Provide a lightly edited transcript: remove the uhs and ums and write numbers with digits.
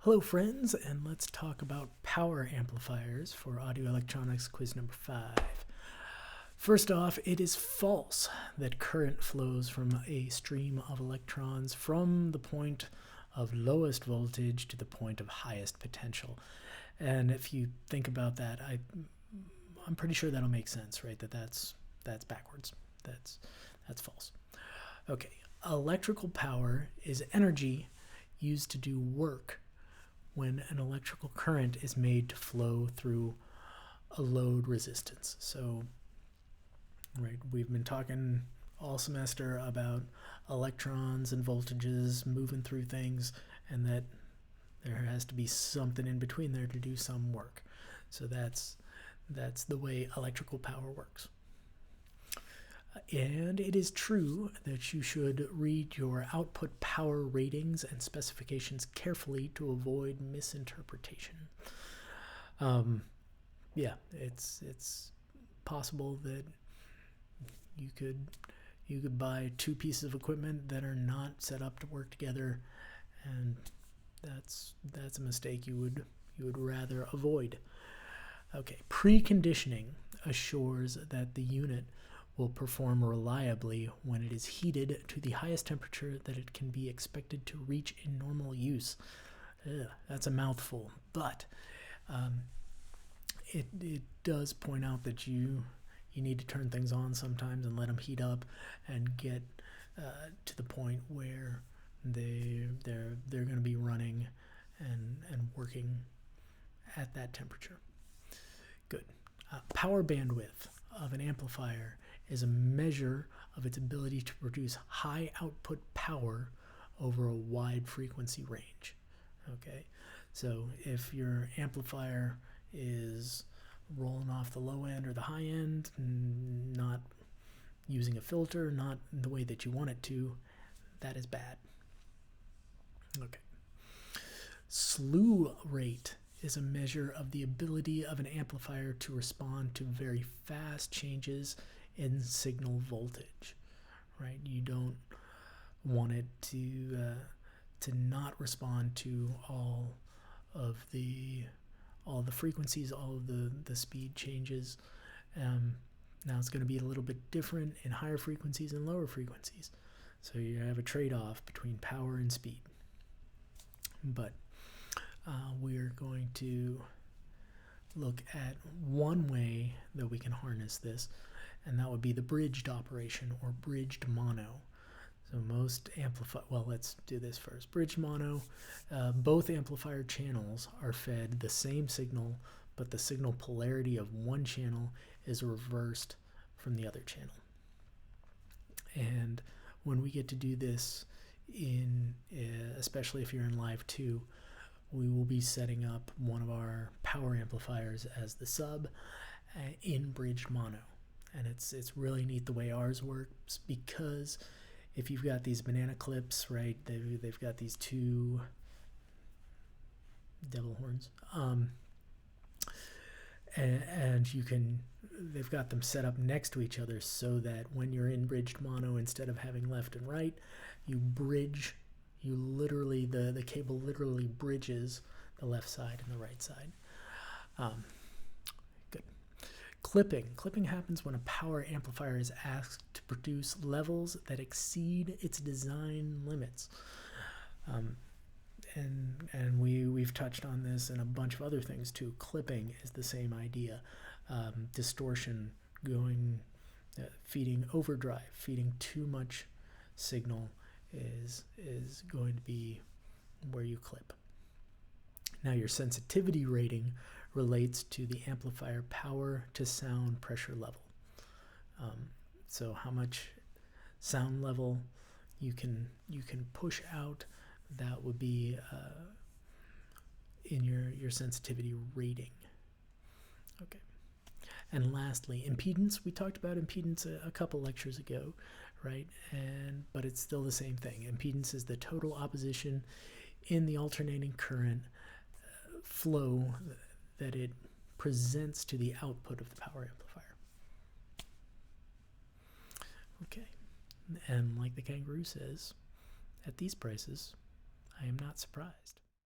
Hello friends, and let's talk about power amplifiers for audio electronics quiz number 5. First off, it is false that current flows from a stream of electrons from the point of lowest voltage to the point of highest potential. And if you think about that, I'm pretty sure that'll make sense, right? That's backwards. That's false. Okay, electrical power is energy used to do work when an electrical current is made to flow through a load resistance. So, right, we've been talking all semester about electrons and voltages moving through things, and that there has to be something in between there to do some work. So that's the way electrical power works. And it is true that you should read your output power ratings and specifications carefully to avoid misinterpretation. Yeah, it's possible that you could buy two pieces of equipment that are not set up to work together, and that's a mistake you would rather avoid. Okay, preconditioning assures that the unit will perform reliably when it is heated to the highest temperature that it can be expected to reach in normal use. That's a mouthful, but it does point out that you need to turn things on sometimes and let them heat up and get to the point where they're going to be running and working at that temperature. Good. Power bandwidth of an amplifier is a measure of its ability to produce high output power over a wide frequency range. Okay, so if your amplifier is rolling off the low end or the high end, not using a filter, not the way that you want it to, that is bad. Okay. Slew rate is a measure of the ability of an amplifier to respond to very fast changes in signal voltage, right? You don't want it to not respond to all the frequencies, all of the speed changes. Now it's going to be a little bit different in higher frequencies and lower frequencies, so you have a trade-off between power and speed. But we're going to look at one way that we can harness this, and that would be the bridged operation, or bridged mono. So most let's do this first. Bridged mono, both amplifier channels are fed the same signal, but the signal polarity of one channel is reversed from the other channel. And when we get to do this, especially if you're in Live 2, we will be setting up one of our power amplifiers as the sub in bridged mono. And it's really neat the way ours works, because if you've got these banana clips, right, they've got these two devil horns, and they've got them set up next to each other so that when you're in bridged mono, instead of having left and right, the cable literally bridges the left side and the right side. Good. Clipping happens when a power amplifier is asked to produce levels that exceed its design limits. And we've touched on this and a bunch of other things too. Clipping is the same idea. Distortion, feeding overdrive, feeding too much signal is going to be where you clip. Now your sensitivity rating relates to the amplifier power to sound pressure level. So how much sound level you can push out, that would be in your sensitivity rating. Okay. And lastly, impedance. We talked about impedance a couple lectures ago, right? But it's still the same thing. Impedance is the total opposition in the alternating current flow that it presents to the output of the power amplifier. Okay. And like the kangaroo says, at these prices, I am not surprised.